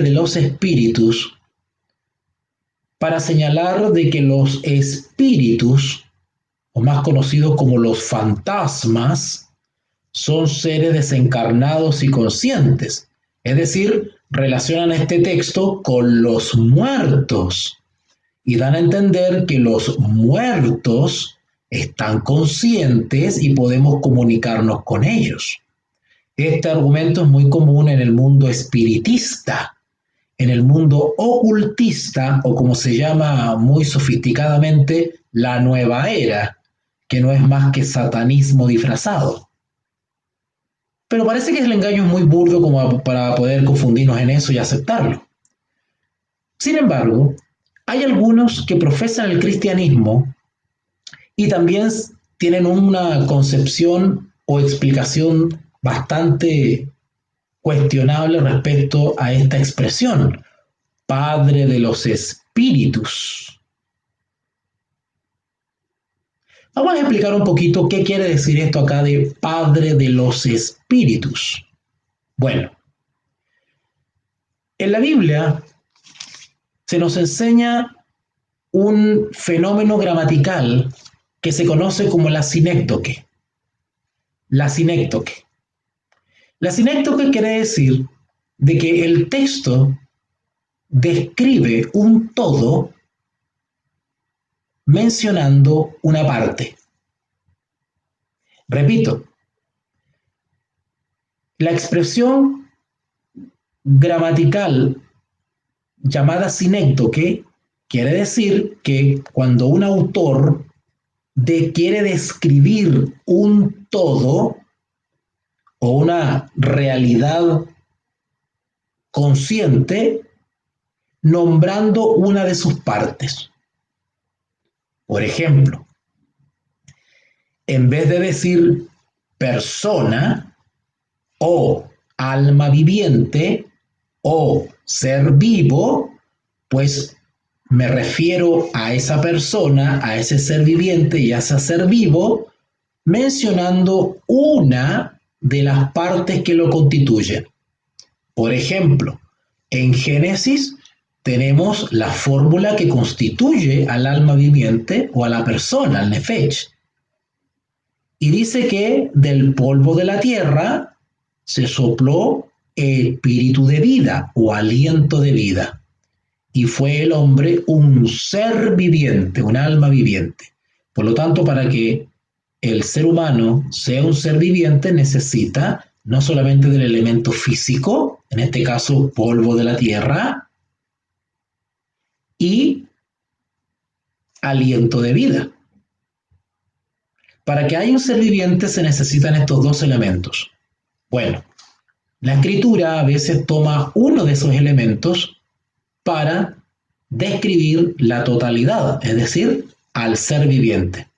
de los espíritus para señalar de que los espíritus, o más conocidos como los fantasmas, son seres desencarnados y conscientes. Es decir, relacionan este texto con los muertos y dan a entender que los muertos están conscientes y podemos comunicarnos con ellos. Este argumento es muy común en el mundo espiritista, en el mundo ocultista, o como se llama muy sofisticadamente, la nueva era, que no es más que satanismo disfrazado. Pero parece que el engaño es muy burdo como para poder confundirnos en eso y aceptarlo. Sin embargo, hay algunos que profesan el cristianismo y también tienen una concepción o explicación bastante cuestionable respecto a esta expresión, Padre de los Espíritus. Vamos a explicar un poquito qué quiere decir esto acá de Padre de los Espíritus. Bueno, en la Biblia se nos enseña un fenómeno gramatical que se conoce como la sinécdoque. La sinécdoque. La sinécdoque quiere decir de que el texto describe un todo mencionando una parte. Repito, la expresión gramatical llamada sinécdoque quiere decir que cuando un autor quiere describir un todo o una realidad consciente, nombrando una de sus partes. Por ejemplo, en vez de decir persona o alma viviente o ser vivo, pues me refiero a esa persona, a ese ser viviente y a ese ser vivo, mencionando una de las partes que lo constituyen. Por ejemplo, en Génesis tenemos la fórmula que constituye al alma viviente o a la persona, al nefesh. Y dice que del polvo de la tierra se sopló espíritu de vida o aliento de vida. Y fue el hombre un ser viviente, un alma viviente. Por lo tanto, para que el ser humano sea un ser viviente, necesita no solamente del elemento físico, en este caso polvo de la tierra, y aliento de vida. Para que haya un ser viviente se necesitan estos dos elementos. Bueno, la escritura a veces toma uno de esos elementos para describir la totalidad, es decir, al ser viviente.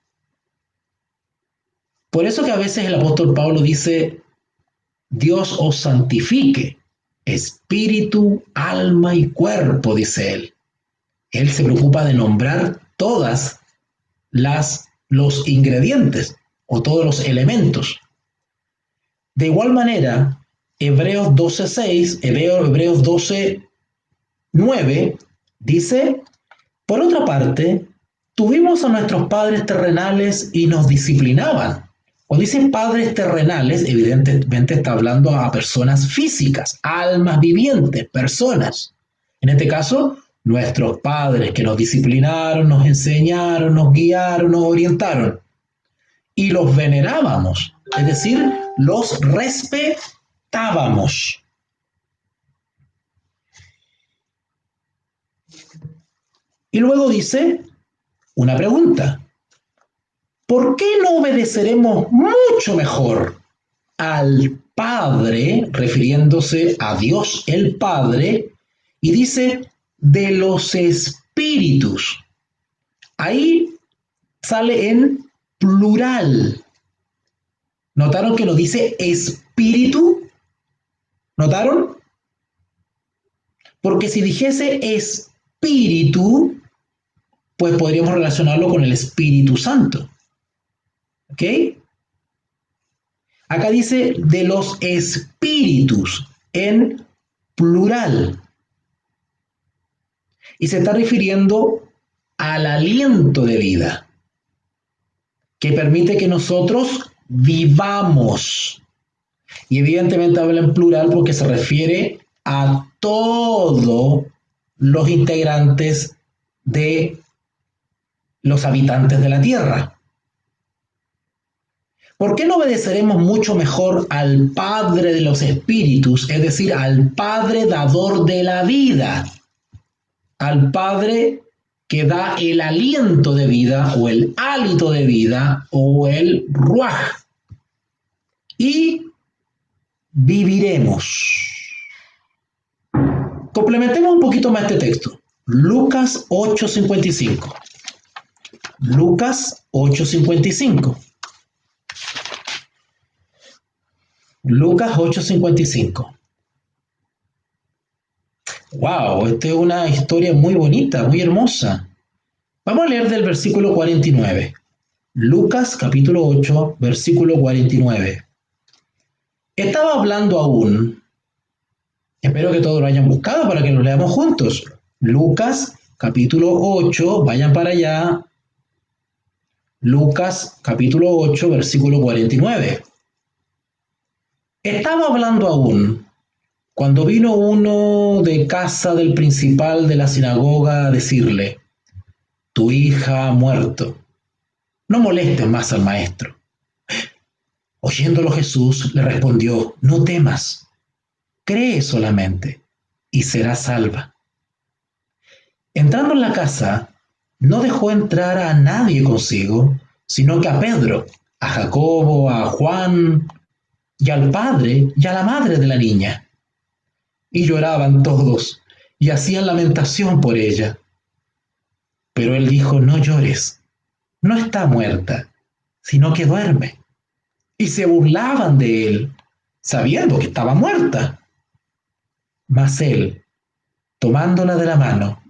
Por eso que a veces el apóstol Pablo dice, Dios os santifique, espíritu, alma y cuerpo, dice él. Él se preocupa de nombrar todas los ingredientes o todos los elementos. De igual manera, Hebreos 12:6, Hebreos 12:9 dice, por otra parte, tuvimos a nuestros padres terrenales y nos disciplinaban. Cuando dice padres terrenales, evidentemente está hablando a personas físicas, almas vivientes, personas. En este caso, nuestros padres que nos disciplinaron, nos enseñaron, nos guiaron, nos orientaron. Y los venerábamos, es decir, los respetábamos. Y luego dice una pregunta. ¿Por qué no obedeceremos mucho mejor al Padre, refiriéndose a Dios el Padre, y dice de los espíritus? Ahí sale en plural. ¿Notaron que lo dice espíritu? ¿Notaron? Porque si dijese espíritu, pues podríamos relacionarlo con el Espíritu Santo. ¿Ok? Acá dice de los espíritus en plural. Y se está refiriendo al aliento de vida que permite que nosotros vivamos. Y evidentemente habla en plural porque se refiere a todos los integrantes de los habitantes de la tierra. ¿Por qué no obedeceremos mucho mejor al Padre de los Espíritus, es decir, al Padre dador de la vida, al Padre que da el aliento de vida o el hálito de vida o el ruaj? Y viviremos. Complementemos un poquito más este texto. Lucas 8:55. Lucas 8:55. Lucas 8:55. Wow, esta es una historia muy bonita, muy hermosa. Vamos a leer del versículo 49. Lucas capítulo 8, versículo 49. Estaba hablando aún, espero que todos lo hayan buscado para que lo leamos juntos. Lucas capítulo 8, vayan para allá. Lucas capítulo 8, versículo 49. Estaba hablando aún cuando vino uno de casa del principal de la sinagoga a decirle: tu hija ha muerto, no molestes más al maestro. Oyéndolo Jesús le respondió: no temas, cree solamente y serás salva. Entrando en la casa, no dejó entrar a nadie consigo, sino que a Pedro, a Jacobo, a Juan y al padre y a la madre de la niña. Y lloraban todos y hacían lamentación por ella. Pero él dijo: no llores, no está muerta, sino que duerme. Y se burlaban de él, sabiendo que estaba muerta. Mas él, tomándola de la mano,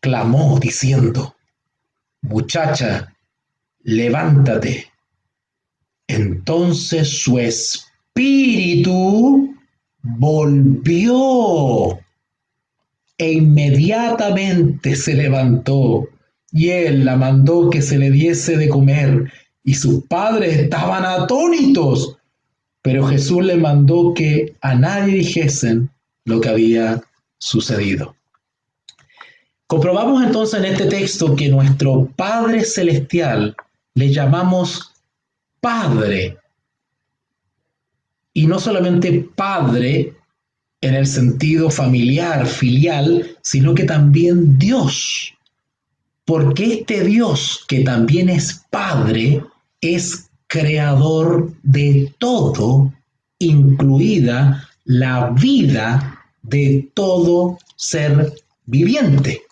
clamó diciendo: muchacha, levántate. Entonces su espíritu volvió e inmediatamente se levantó, y él la mandó que se le diese de comer, y sus padres estaban atónitos. Pero Jesús le mandó que a nadie dijesen lo que había sucedido. Comprobamos entonces en este texto que nuestro Padre Celestial le llamamos Padre, y no solamente Padre en el sentido familiar, filial, sino que también Dios. Porque este Dios, que también es Padre, es creador de todo, incluida la vida de todo ser viviente.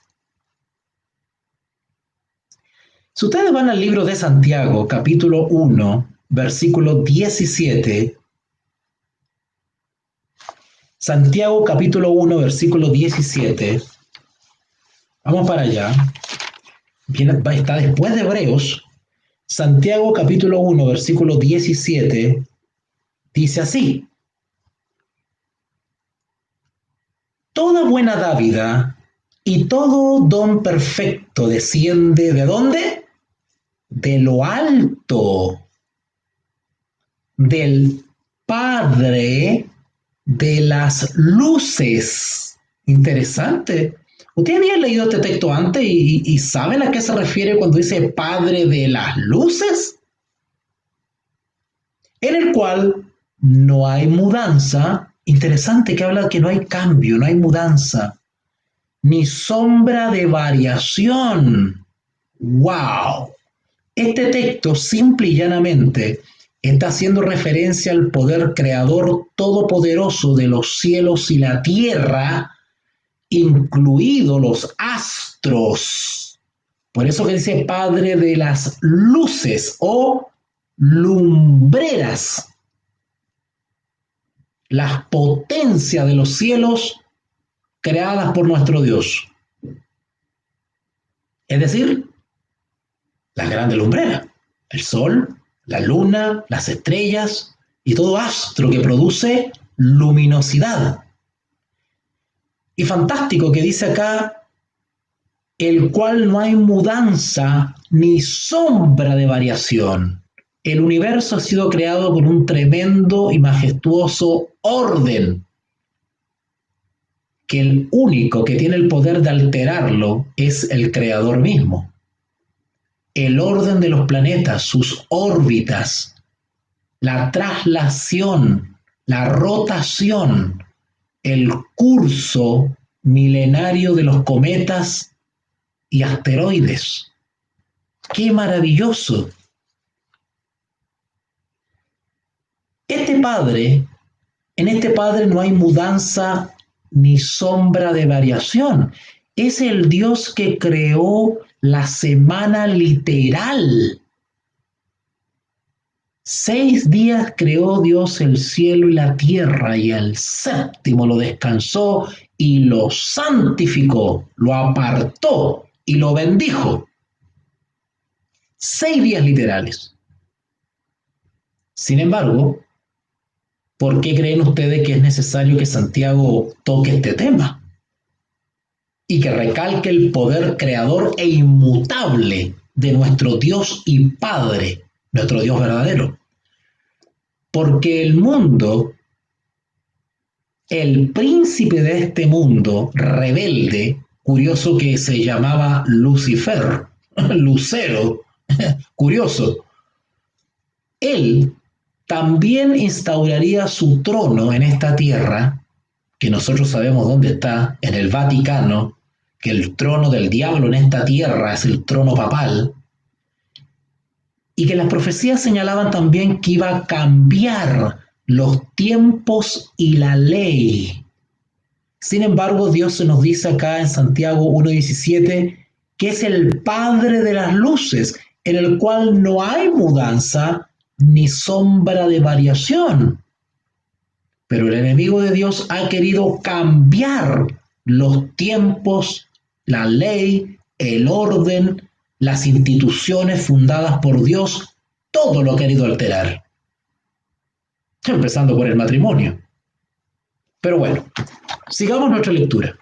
Si ustedes van al libro de Santiago, capítulo 1, versículo 17, Santiago capítulo 1, versículo 17, vamos para allá, está después de Hebreos. Santiago capítulo 1, versículo 17, dice así: toda buena dádiva y todo don perfecto desciende ¿de dónde? De lo alto, del Padre de las luces. Interesante. ¿Ustedes habían leído este texto antes y saben a qué se refiere cuando dice Padre de las luces? En el cual no hay mudanza. Interesante que habla que no hay cambio, no hay mudanza, ni sombra de variación. ¡Wow! Este texto simple y llanamente está haciendo referencia al poder creador todopoderoso de los cielos y la tierra, incluidos los astros. Por eso que dice Padre de las luces o lumbreras. Las potencias de los cielos creadas por nuestro Dios. Es decir, las grandes lumbreras, el sol, la luna, las estrellas y todo astro que produce luminosidad. Y fantástico que dice acá el cual no hay mudanza ni sombra de variación. El universo ha sido creado con un tremendo y majestuoso orden, que el único que tiene el poder de alterarlo es el creador mismo. El orden de los planetas, sus órbitas, la traslación, la rotación, el curso milenario de los cometas y asteroides. ¡Qué maravilloso! En este Padre no hay mudanza ni sombra de variación. Es el Dios que creó la semana literal. 6 días creó Dios el cielo y la tierra, y el séptimo lo descansó y lo santificó, lo apartó y lo bendijo. 6 días literales. Sin embargo, ¿por qué creen ustedes que es necesario que Santiago toque este tema? Y que recalque el poder creador e inmutable de nuestro Dios y Padre, nuestro Dios verdadero. Porque el mundo, el príncipe de este mundo rebelde, curioso que se llamaba Lucifer, Lucero, curioso, él también instauraría su trono en esta tierra, que nosotros sabemos dónde está, en el Vaticano, que el trono del diablo en esta tierra es el trono papal, y que las profecías señalaban también que iba a cambiar los tiempos y la ley. Sin embargo, Dios se nos dice acá en Santiago 1:17 que es el Padre de las luces, en el cual no hay mudanza ni sombra de variación. Pero el enemigo de Dios ha querido cambiar los tiempos, la ley, el orden, las instituciones fundadas por Dios, todo lo ha querido alterar. Empezando por el matrimonio. Pero bueno, sigamos nuestra lectura.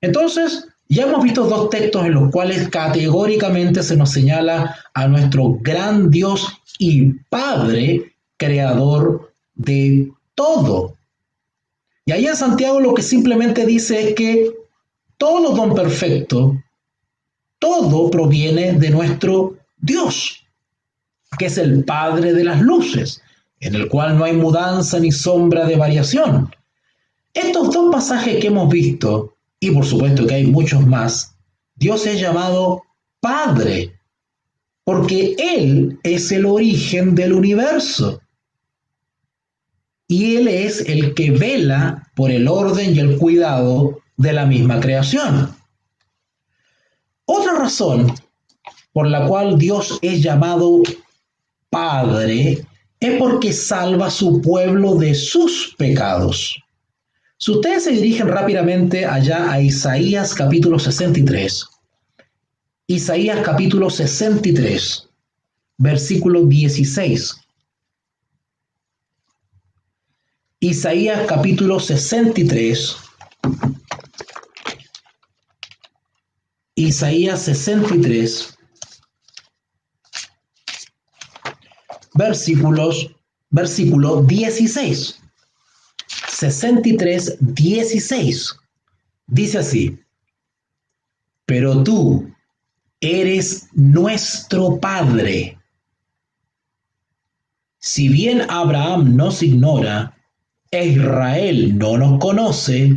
Entonces, ya hemos visto 2 textos en los cuales categóricamente se nos señala a nuestro gran Dios y Padre, creador de todo. Y ahí en Santiago lo que simplemente dice es que todo don perfecto, todo proviene de nuestro Dios, que es el Padre de las luces, en el cual no hay mudanza ni sombra de variación. Estos 2 pasajes que hemos visto, y por supuesto que hay muchos más, Dios es llamado Padre, porque Él es el origen del universo. Y Él es el que vela por el orden y el cuidado de la misma creación. Otra razón por la cual Dios es llamado Padre es porque salva a su pueblo de sus pecados. Si ustedes se dirigen rápidamente allá a Isaías capítulo 63, Isaías capítulo 63, versículo 16. Isaías capítulo 63, Isaías 63, versículo 16. 63, 16. Dice así: pero tú eres nuestro Padre. Si bien Abraham nos ignora e Israel no nos conoce,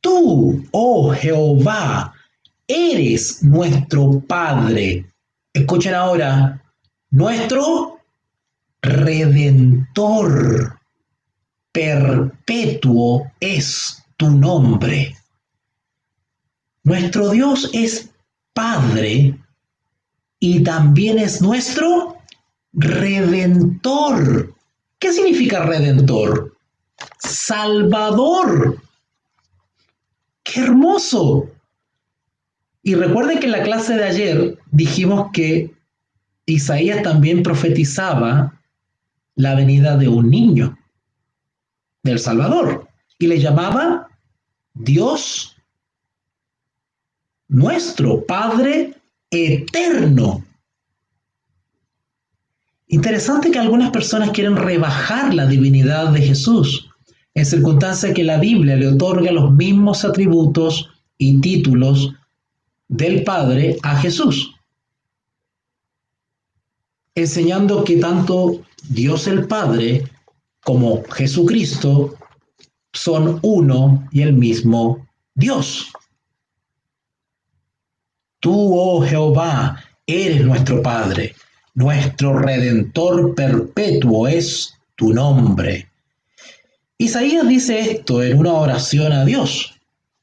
tú, oh Jehová, eres nuestro Padre. Escuchen ahora, nuestro Redentor. Perpetuo es tu nombre. Nuestro Dios es Padre y también es nuestro Redentor. ¿Qué significa Redentor? Salvador. ¡Qué hermoso! Y recuerden que en la clase de ayer dijimos que Isaías también profetizaba la venida de un niño, del Salvador, y le llamaba Dios nuestro Padre eterno. Interesante que algunas personas quieren rebajar la divinidad de Jesús, en circunstancia que la Biblia le otorga los mismos atributos y títulos del Padre a Jesús, enseñando que tanto Dios el Padre como Jesucristo son uno y el mismo Dios. Tú, oh Jehová, eres nuestro Padre, nuestro Redentor perpetuo es tu nombre. Isaías dice esto en una oración a Dios.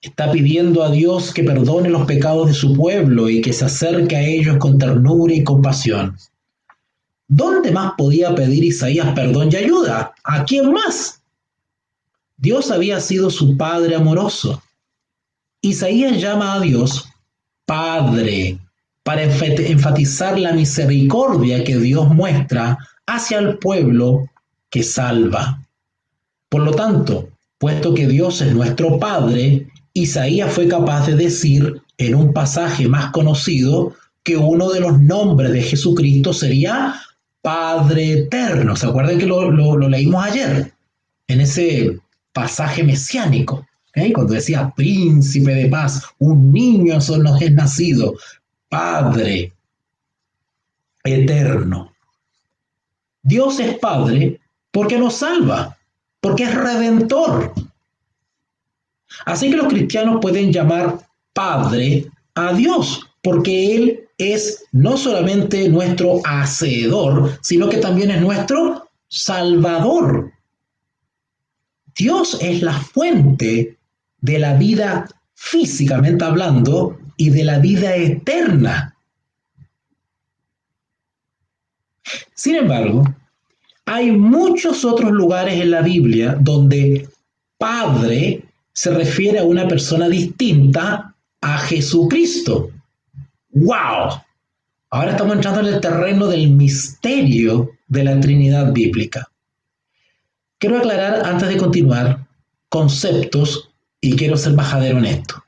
Está pidiendo a Dios que perdone los pecados de su pueblo y que se acerque a ellos con ternura y compasión. ¿Dónde más podía pedir Isaías perdón y ayuda? ¿A quién más? Dios había sido su Padre amoroso. Isaías llama a Dios Padre para enfatizar la misericordia que Dios muestra hacia el pueblo que salva. Por lo tanto, puesto que Dios es nuestro Padre, Isaías fue capaz de decir en un pasaje más conocido que uno de los nombres de Jesucristo sería Padre Eterno. ¿Se acuerdan que lo leímos ayer? En ese pasaje mesiánico, ¿okay? Cuando decía Príncipe de Paz, un niño nos es nacido, Padre Eterno. Dios es Padre porque nos salva, porque es Redentor. Así que los cristianos pueden llamar Padre a Dios, porque Él es no solamente nuestro Hacedor, sino que también es nuestro Salvador. Dios es la fuente de la vida físicamente hablando y de la vida eterna. Sin embargo, hay muchos otros lugares en la Biblia donde Padre se refiere a una persona distinta a Jesucristo. ¡Wow! Ahora estamos entrando en el terreno del misterio de la Trinidad bíblica. Quiero aclarar antes de continuar conceptos y quiero ser majadero en esto.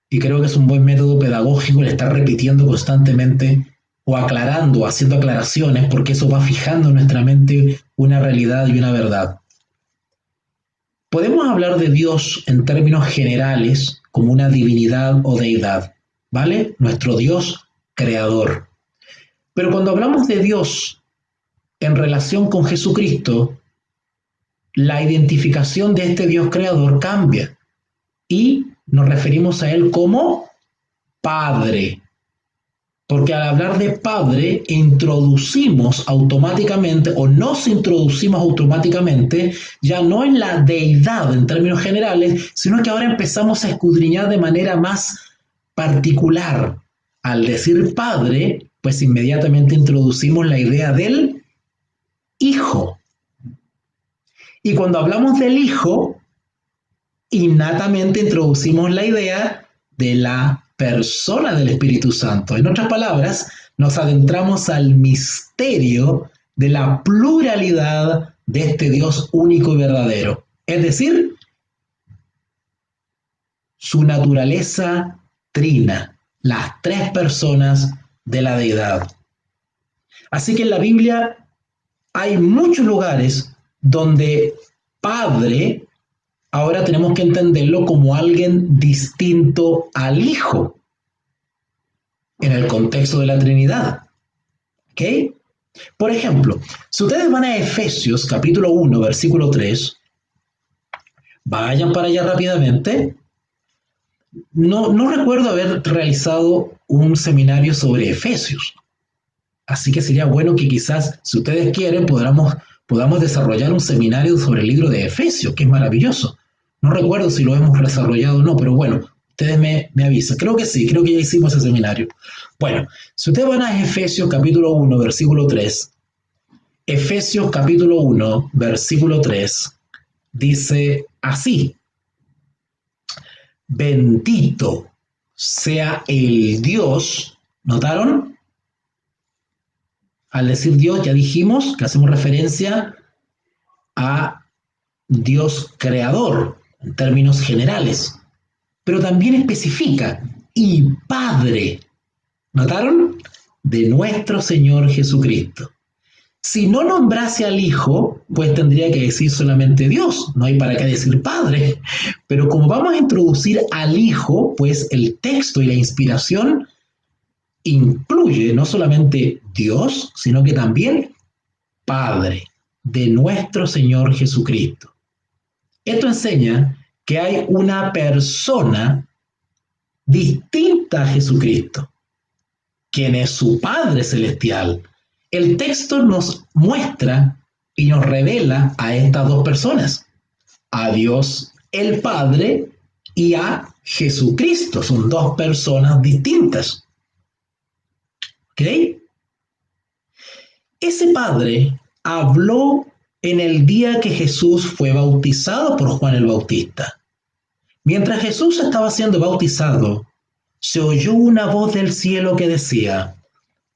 Y creo que es un buen método pedagógico el estar repitiendo constantemente o aclarando, haciendo aclaraciones, porque eso va fijando en nuestra mente una realidad y una verdad. Podemos hablar de Dios en términos generales como una divinidad o deidad, ¿vale? Nuestro Dios creador. Pero cuando hablamos de Dios en relación con Jesucristo, la identificación de este Dios creador cambia y nos referimos a Él como Padre. Porque al hablar de Padre, introducimos automáticamente o nos introducimos automáticamente ya no en la deidad en términos generales, sino que ahora empezamos a escudriñar de manera más particular. Al decir Padre, pues inmediatamente introducimos la idea del Hijo. Y cuando hablamos del Hijo, innatamente introducimos la idea de la persona del Espíritu Santo. En otras palabras, nos adentramos al misterio de la pluralidad de este Dios único y verdadero. Es decir, su naturaleza trina, las tres personas de la deidad. Así que en la Biblia hay muchos lugares donde Padre ahora tenemos que entenderlo como alguien distinto al Hijo en el contexto de la Trinidad. ¿Ok? Por ejemplo, si ustedes van a Efesios capítulo 1, versículo 3, vayan para allá rápidamente. No recuerdo haber realizado un seminario sobre Efesios. Así que sería bueno que quizás, si ustedes quieren, podamos desarrollar un seminario sobre el libro de Efesios, que es maravilloso. No recuerdo si lo hemos desarrollado o no, pero bueno, ustedes me avisan. Creo que sí, creo que ya hicimos ese seminario. Bueno, si ustedes van a Efesios capítulo 1, versículo 3, Efesios capítulo 1, versículo 3, dice así: bendito sea el Dios, ¿notaron? Al decir Dios ya dijimos que hacemos referencia a Dios creador en términos generales, pero también especifica y Padre. ¿Notaron? De nuestro Señor Jesucristo. Si no nombrase al Hijo, pues tendría que decir solamente Dios, no hay para qué decir Padre. Pero como vamos a introducir al Hijo, pues el texto y la inspiración incluye no solamente Dios, sino que también Padre, de nuestro Señor Jesucristo. Esto enseña que hay una persona distinta a Jesucristo, quien es su Padre Celestial. El texto nos muestra y nos revela a estas dos personas, a Dios el Padre y a Jesucristo. Son dos personas distintas. ¿Ok? Ese Padre habló en el día que Jesús fue bautizado por Juan el Bautista. Mientras Jesús estaba siendo bautizado, se oyó una voz del cielo que decía: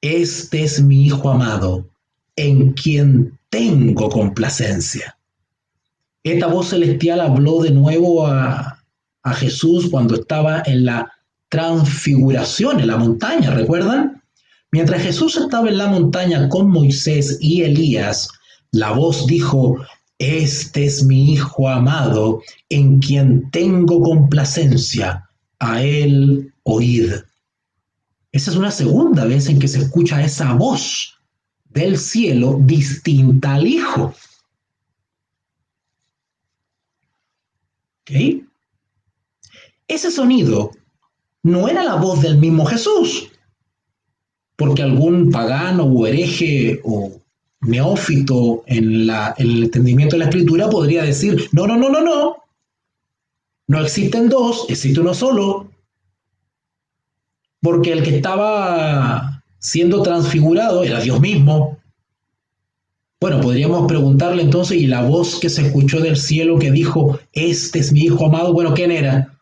este es mi Hijo amado, en quien tengo complacencia. Esta voz celestial habló de nuevo a Jesús cuando estaba en la transfiguración, en la montaña, ¿recuerdan? Mientras Jesús estaba en la montaña con Moisés y Elías, la voz dijo: este es mi Hijo amado, en quien tengo complacencia, a él oíd. Esa es una segunda vez en que se escucha esa voz del cielo distinta al Hijo. ¿Ok? Ese sonido no era la voz del mismo Jesús, porque algún pagano o hereje o neófito en el entendimiento de la Escritura podría decir: no, no existen dos, existe uno solo. Porque el que estaba siendo transfigurado era Dios mismo. Bueno, podríamos preguntarle entonces, ¿y la voz que se escuchó del cielo que dijo: este es mi Hijo amado? Bueno, ¿quién era?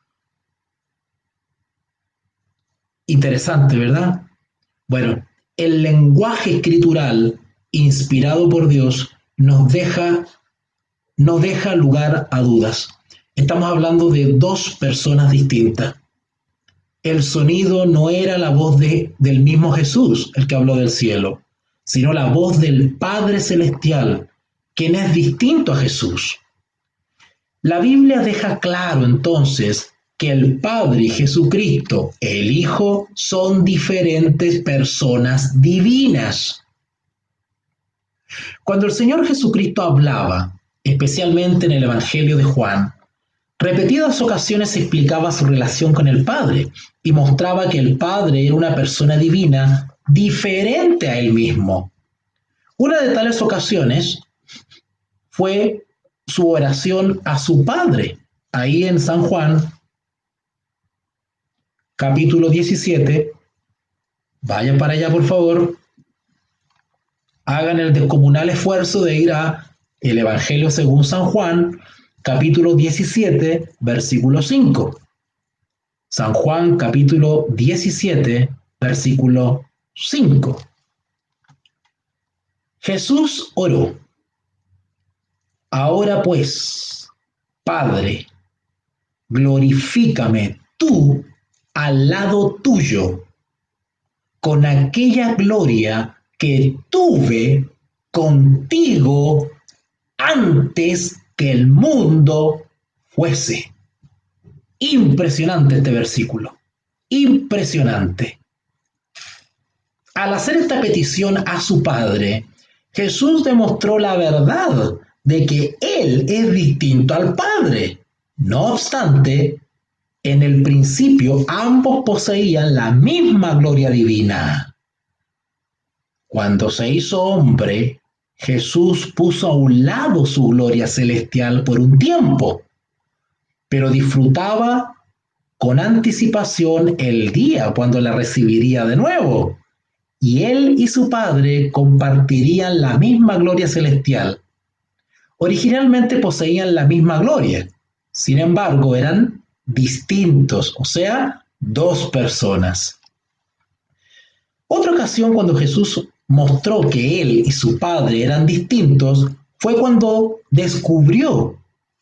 Interesante, ¿verdad? Bueno, el lenguaje escritural inspirado por Dios no deja lugar a dudas. Estamos hablando de dos personas distintas. El sonido no era la voz del mismo Jesús, el que habló del cielo, sino la voz del Padre Celestial, quien es distinto a Jesús. La Biblia deja claro entonces que el Padre y Jesucristo, el Hijo, son diferentes personas divinas. Cuando el Señor Jesucristo hablaba, especialmente en el Evangelio de Juan, repetidas ocasiones explicaba su relación con el Padre y mostraba que el Padre era una persona divina diferente a él mismo. Una de tales ocasiones fue su oración a su Padre, ahí en San Juan, capítulo 17. Vayan para allá, por favor. Hagan el descomunal esfuerzo de ir a el Evangelio según San Juan, capítulo 17, versículo 5. San Juan, capítulo 17, versículo 5. Jesús oró: ahora pues, Padre, glorifícame tú al lado tuyo, con aquella gloria que tuve contigo antes que el mundo fuese. Impresionante este versículo, impresionante. Al hacer esta petición a su Padre, Jesús demostró la verdad de que Él es distinto al Padre. No obstante, en el principio ambos poseían la misma gloria divina. Cuando se hizo hombre, Jesús puso a un lado su gloria celestial por un tiempo, pero disfrutaba con anticipación el día cuando la recibiría de nuevo, y él y su Padre compartirían la misma gloria celestial. Originalmente poseían la misma gloria, sin embargo eran distintos, o sea, dos personas. Otra ocasión cuando Jesús mostró que él y su Padre eran distintos fue cuando descubrió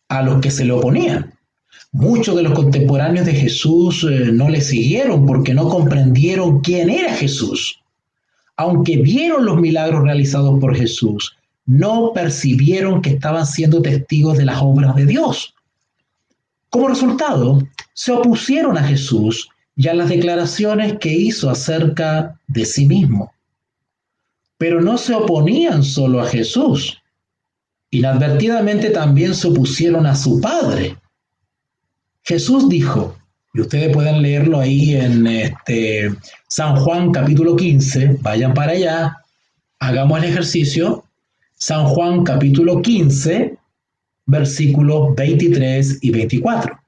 a los que se le oponían. Muchos de los contemporáneos de Jesús no le siguieron porque no comprendieron quién era Jesús. Aunque vieron los milagros realizados por Jesús, no percibieron que estaban siendo testigos de las obras de Dios. Como resultado, se opusieron a Jesús y a las declaraciones que hizo acerca de sí mismo. Pero no se oponían solo a Jesús. Inadvertidamente también se opusieron a su Padre. Jesús dijo, y ustedes pueden leerlo ahí en San Juan capítulo 15, vayan para allá, hagamos el ejercicio. San Juan capítulo 15, versículos 23 y 24.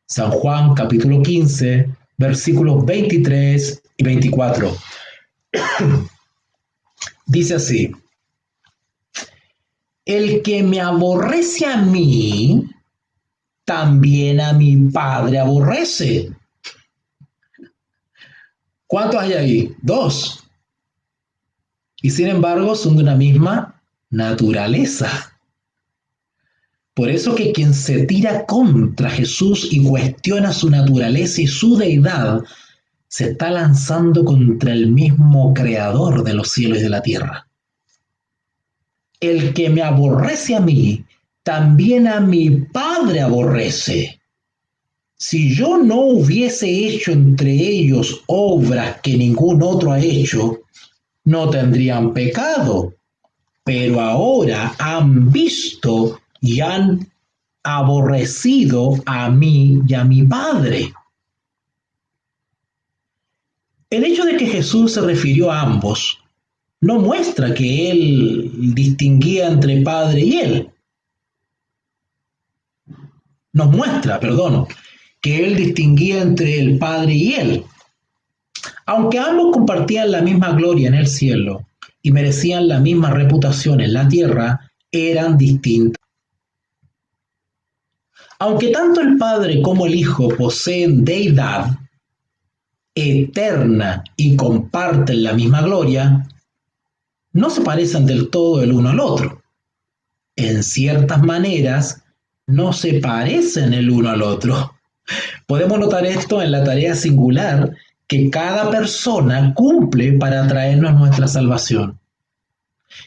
San Juan capítulo 15, versículos 23 y 24. Dice así, el que me aborrece a mí, también a mi Padre aborrece. ¿Cuántos hay ahí? 2. Y sin embargo son de una misma naturaleza. Por eso que quien se tira contra Jesús y cuestiona su naturaleza y su deidad, se está lanzando contra el mismo creador de los cielos y de la tierra. El que me aborrece a mí, también a mi Padre aborrece. Si yo no hubiese hecho entre ellos obras que ningún otro ha hecho, no tendrían pecado, pero ahora han visto y han aborrecido a mí y a mi Padre. El hecho de que Jesús se refirió a ambos no muestra que él distinguía entre Padre y él. Nos muestra, que él distinguía entre el Padre y él. Aunque ambos compartían la misma gloria en el cielo y merecían la misma reputación en la tierra, eran distintos. Aunque tanto el Padre como el Hijo poseen deidad eterna y comparten la misma gloria, no se parecen del todo el uno al otro. En ciertas maneras, no se parecen el uno al otro. Podemos notar esto en la tarea singular que cada persona cumple para traernos nuestra salvación.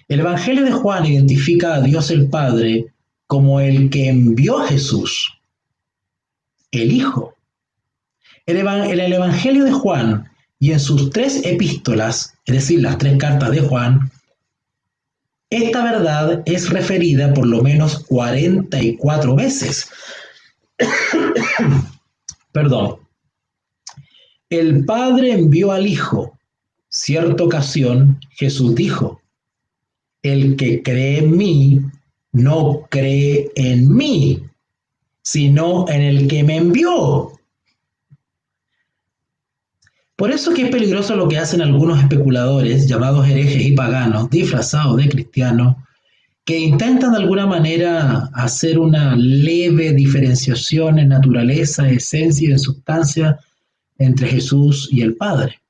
El Evangelio de Juan identifica a Dios el Padre como el que envió a Jesús, el Hijo. En el Evangelio de Juan y en sus 3 epístolas, es decir, las 3 cartas de Juan, esta verdad es referida por lo menos 44 veces. El Padre envió al Hijo. Cierta ocasión, Jesús dijo, el que cree en mí, no cree en mí, sino en el que me envió. Por eso que es peligroso lo que hacen algunos especuladores, llamados herejes y paganos, disfrazados de cristianos, que intentan de alguna manera hacer una leve diferenciación en naturaleza, esencia y en sustancia entre Jesús y el Padre.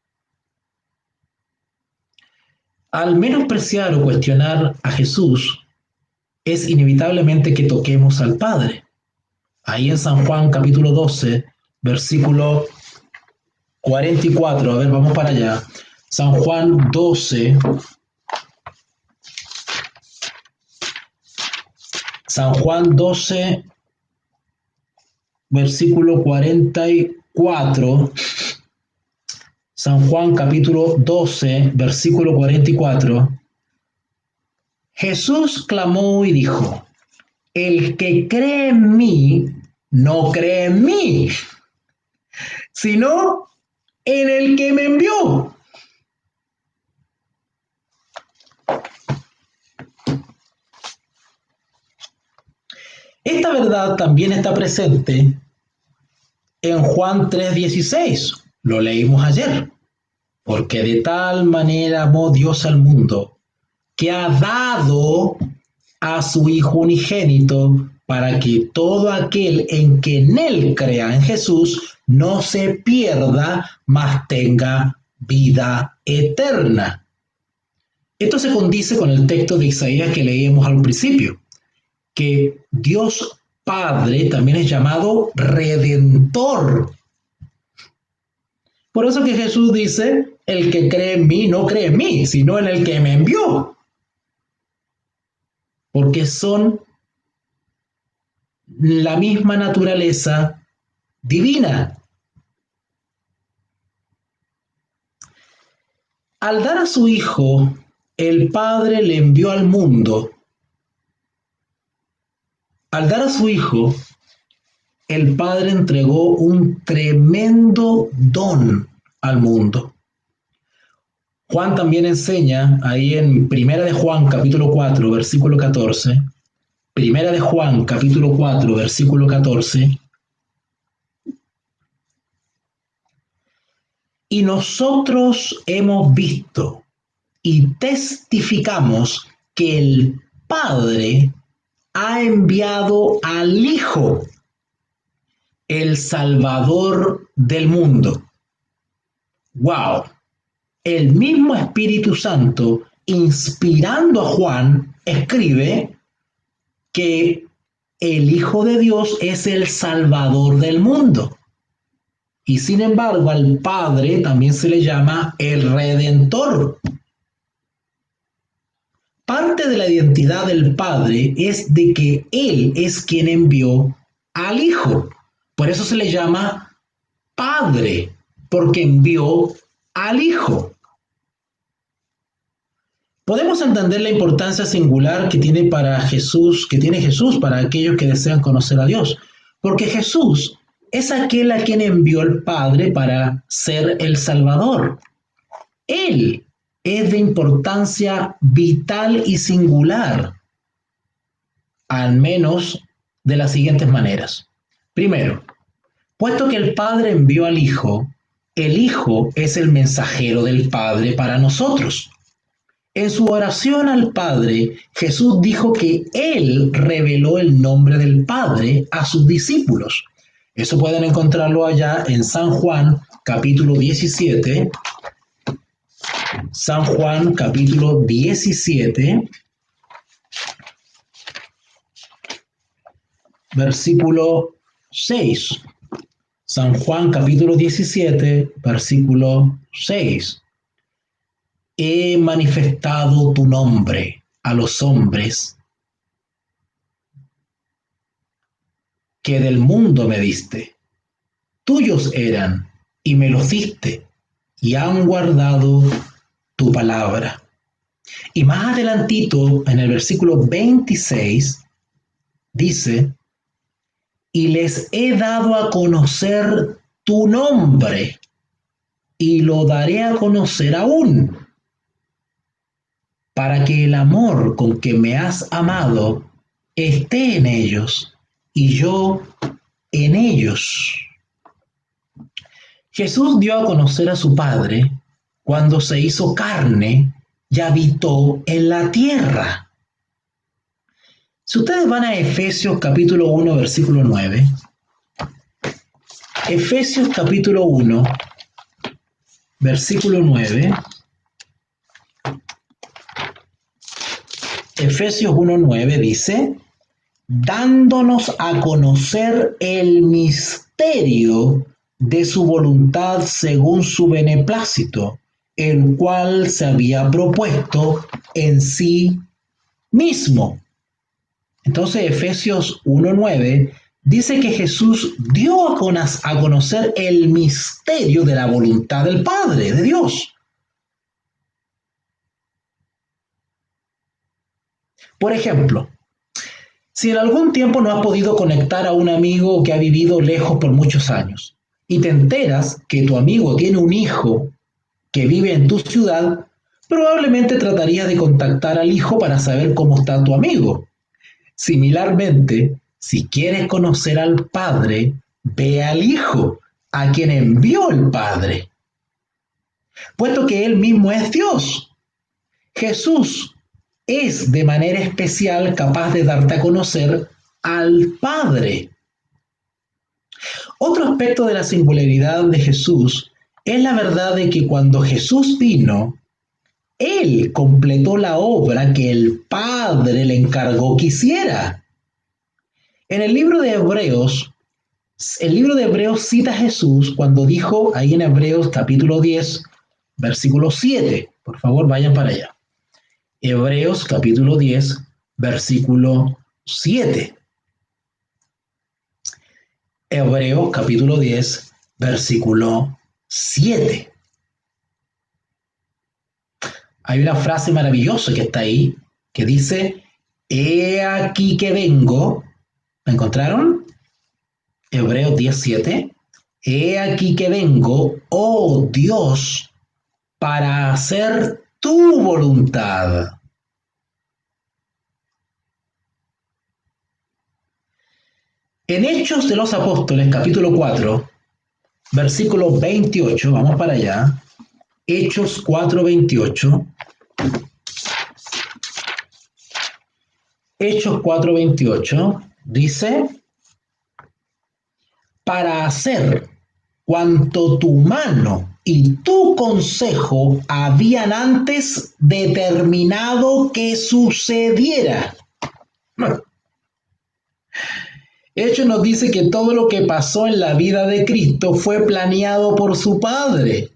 Al menospreciar o cuestionar a Jesús, es inevitablemente que toquemos al Padre. Ahí en San Juan capítulo 12, versículo 44, a ver, vamos para allá. San Juan 12, versículo 44. San Juan capítulo 12, versículo 44. Jesús clamó y dijo, el que cree en mí, no cree en mí, sino en el que me envió. Esta verdad también está presente en Juan 3:16. Lo leímos ayer. Porque de tal manera amó Dios al mundo, que ha dado a su Hijo unigénito, para que todo aquel en que en él crea, en Jesús, no se pierda, mas tenga vida eterna. Esto se condice con el texto de Isaías que leíamos al principio, que Dios Padre también es llamado Redentor. Por eso que Jesús dice, el que cree en mí no cree en mí, sino en el que me envió. Porque son la misma naturaleza divina. Al dar a su Hijo, el Padre le envió al mundo. Al dar a su Hijo, el Padre entregó un tremendo don al mundo. Juan también enseña ahí en Primera de Juan, capítulo 4, versículo 14. Primera de Juan, capítulo 4, versículo 14. Y nosotros hemos visto y testificamos que el Padre ha enviado al Hijo, el Salvador del mundo. ¡Wow! El mismo Espíritu Santo, inspirando a Juan, escribe que el Hijo de Dios es el Salvador del mundo. Y sin embargo, al Padre también se le llama el Redentor. Parte de la identidad del Padre es de que Él es quien envió al Hijo. Por eso se le llama Padre, porque envió al Hijo. Podemos entender la importancia singular que tiene Jesús para aquellos que desean conocer a Dios, porque Jesús es aquel a quien envió el Padre para ser el Salvador. Él es de importancia vital y singular, al menos de las siguientes maneras. Primero, puesto que el Padre envió al Hijo, el Hijo es el mensajero del Padre para nosotros. En su oración al Padre, Jesús dijo que Él reveló el nombre del Padre a sus discípulos. Eso pueden encontrarlo allá en San Juan, capítulo 17. San Juan, capítulo 17, versículo 6. San Juan, capítulo 17, versículo 6. He manifestado tu nombre a los hombres que del mundo me diste. Tuyos eran y me los diste y han guardado tu palabra. Y más adelantito, en el versículo 26, dice, y les he dado a conocer tu nombre y lo daré a conocer aún, para que el amor con que me has amado esté en ellos y yo en ellos. Jesús dio a conocer a su Padre cuando se hizo carne y habitó en la tierra. Si ustedes van a Efesios capítulo 1, versículo 9, Efesios capítulo 1, versículo 9, Efesios 1:9 dice, dándonos a conocer el misterio de su voluntad según su beneplácito, el cual se había propuesto en sí mismo. Entonces Efesios 1:9 dice que Jesús dio a conocer el misterio de la voluntad del Padre, de Dios. Por ejemplo, si en algún tiempo no has podido conectar a un amigo que ha vivido lejos por muchos años y te enteras que tu amigo tiene un hijo que vive en tu ciudad, probablemente tratarías de contactar al hijo para saber cómo está tu amigo. Similarmente, si quieres conocer al Padre, ve al Hijo, a quien envió el Padre, puesto que Él mismo es Dios. Jesús es de manera especial capaz de darte a conocer al Padre. Otro aspecto de la singularidad de Jesús es la verdad de que cuando Jesús vino, Él completó la obra que el Padre le encargó que hiciera. En el libro de Hebreos cita a Jesús cuando dijo ahí en Hebreos capítulo 10, versículo 7. Por favor, vayan para allá. Hebreos capítulo 10, versículo 7. Hebreos capítulo 10, versículo 7. Hay una frase maravillosa que está ahí, que dice, he aquí que vengo. ¿La encontraron? Hebreos 10, 7. He aquí que vengo, oh Dios, para hacer tu voluntad. En Hechos de los Apóstoles, capítulo 4, versículo 28, vamos para allá. Hechos 4, 28. Hechos 4, 28 dice, para hacer cuanto tu mano y tu consejo habían antes determinado que sucediera. Hechos nos dice que todo lo que pasó en la vida de Cristo fue planeado por su Padre.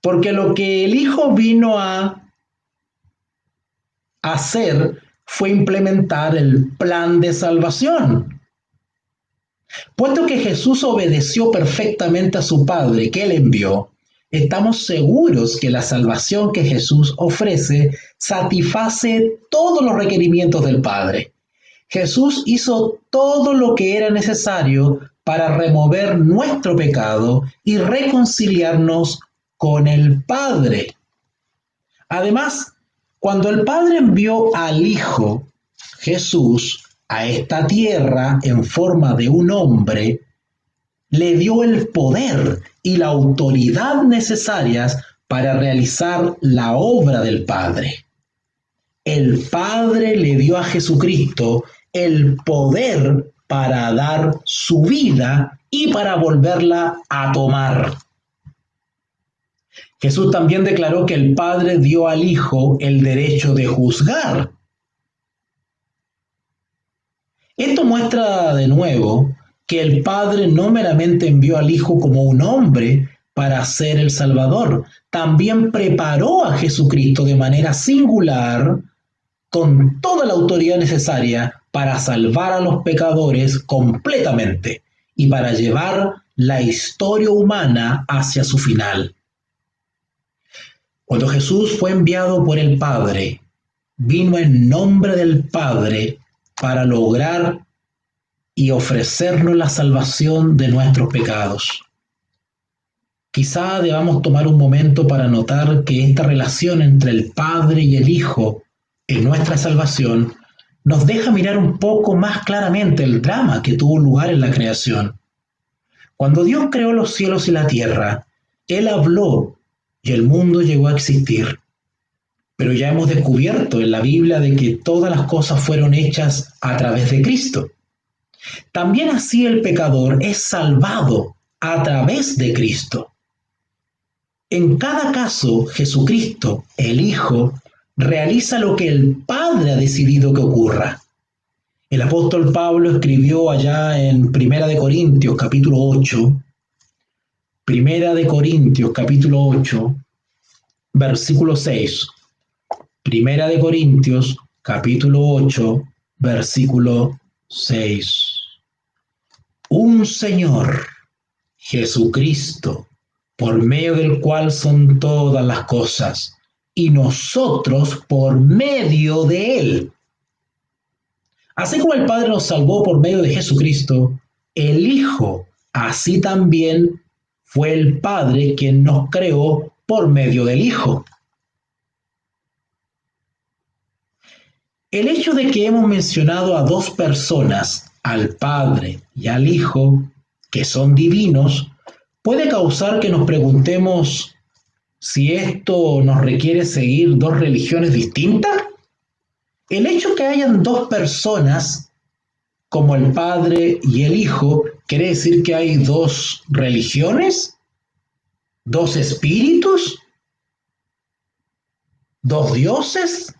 Porque lo que el Hijo vino a hacer fue implementar el plan de salvación. Puesto que Jesús obedeció perfectamente a su Padre que él envió, estamos seguros que la salvación que Jesús ofrece satisface todos los requerimientos del Padre. Jesús hizo todo lo que era necesario para remover nuestro pecado y reconciliarnos con el Padre. Además, cuando el Padre envió al Hijo, Jesús, a esta tierra en forma de un hombre, le dio el poder y la autoridad necesarias para realizar la obra del Padre. El Padre le dio a Jesucristo el poder para dar su vida y para volverla a tomar. Jesús también declaró que el Padre dio al Hijo el derecho de juzgar. Esto muestra de nuevo que el Padre no meramente envió al Hijo como un hombre para ser el Salvador, también preparó a Jesucristo de manera singular con toda la autoridad necesaria para salvar a los pecadores completamente y para llevar la historia humana hacia su final. Cuando Jesús fue enviado por el Padre, vino en nombre del Padre para lograr y ofrecernos la salvación de nuestros pecados. Quizá debamos tomar un momento para notar que esta relación entre el Padre y el Hijo en nuestra salvación nos deja mirar un poco más claramente el drama que tuvo lugar en la creación. Cuando Dios creó los cielos y la tierra, Él habló y el mundo llegó a existir. Pero ya hemos descubierto en la Biblia de que todas las cosas fueron hechas a través de Cristo. También así el pecador es salvado a través de Cristo. En cada caso, Jesucristo, el Hijo, realiza lo que el Padre ha decidido que ocurra. El apóstol Pablo escribió allá en Primera de Corintios, capítulo 8, Primera de Corintios, capítulo 8, versículo 6. Primera de Corintios, capítulo 8, versículo 6. Un Señor, Jesucristo, por medio del cual son todas las cosas, y nosotros por medio de Él. Así como el Padre nos salvó por medio de Jesucristo, el Hijo, así también fue el Padre quien nos creó por medio del Hijo. El hecho de que hemos mencionado a dos personas, al Padre y al Hijo, que son divinos, puede causar que nos preguntemos si esto nos requiere seguir dos religiones distintas. El hecho que hayan dos personas, como el Padre y el Hijo, ¿quiere decir que hay dos religiones? ¿Dos espíritus? ¿Dos dioses?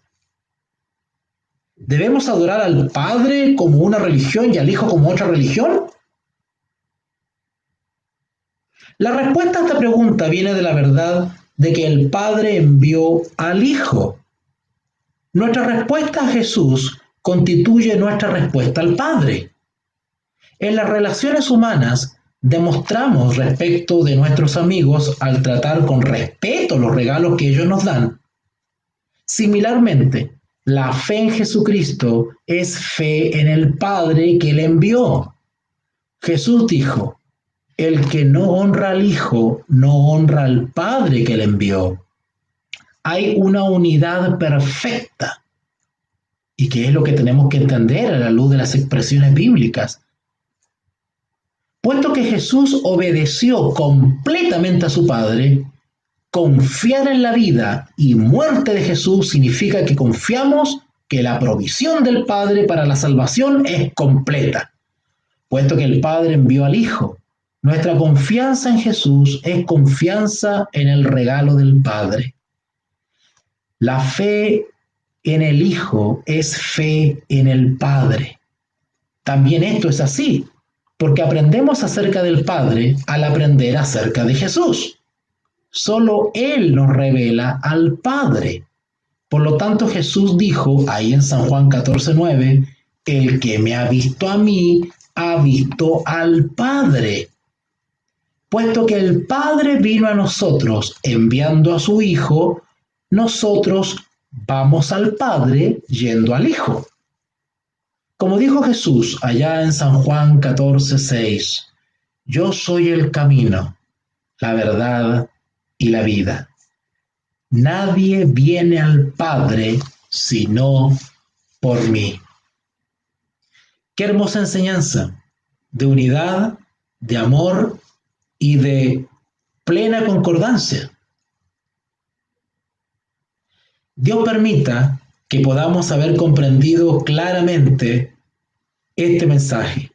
¿Debemos adorar al Padre como una religión y al Hijo como otra religión? La respuesta a esta pregunta viene de la verdad de que el Padre envió al Hijo. Nuestra respuesta a Jesús constituye nuestra respuesta al Padre. En las relaciones humanas demostramos respecto de nuestros amigos al tratar con respeto los regalos que ellos nos dan. Similarmente, la fe en Jesucristo es fe en el Padre que le envió. Jesús dijo, el que no honra al Hijo, no honra al Padre que le envió. Hay una unidad perfecta. ¿Y qué es lo que tenemos que entender a la luz de las expresiones bíblicas? Puesto que Jesús obedeció completamente a su Padre, confiar en la vida y muerte de Jesús significa que confiamos que la provisión del Padre para la salvación es completa. Puesto que el Padre envió al Hijo, nuestra confianza en Jesús es confianza en el regalo del Padre. La fe en el Hijo es fe en el Padre. También esto es así, porque aprendemos acerca del Padre al aprender acerca de Jesús. Solo Él nos revela al Padre. Por lo tanto, Jesús dijo ahí en San Juan 14:9, el que me ha visto a mí, ha visto al Padre. Puesto que el Padre vino a nosotros enviando a su Hijo, nosotros vamos al Padre yendo al Hijo. Como dijo Jesús allá en San Juan 14:6, yo soy el camino, la verdad y la vida. Nadie viene al Padre sino por mí. Qué hermosa enseñanza de unidad, de amor y de plena concordancia. Dios permita que podamos haber comprendido claramente este mensaje.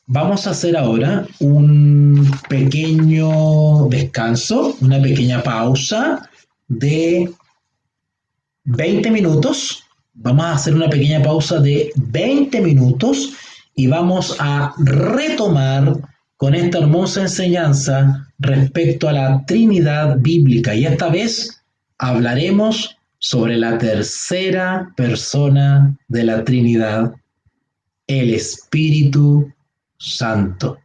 Vamos a hacer ahora un pequeño descanso, una pequeña pausa de 20 minutos. Vamos a hacer una pequeña pausa de 20 minutos y vamos a retomar con esta hermosa enseñanza respecto a la Trinidad bíblica. Y esta vez hablaremos sobre la tercera persona de la Trinidad, el Espíritu Santo.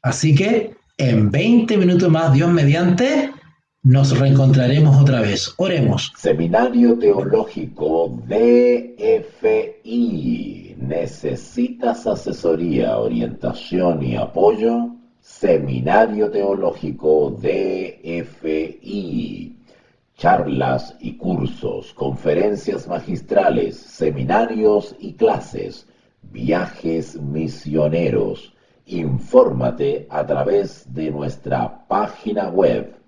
Así que en 20 minutos más, Dios mediante, nos reencontraremos otra vez. Oremos. Seminario Teológico DFI. ¿Necesitas asesoría, orientación y apoyo? Seminario Teológico DFI. Charlas y cursos, conferencias magistrales, seminarios y clases, viajes misioneros. Infórmate a través de nuestra página web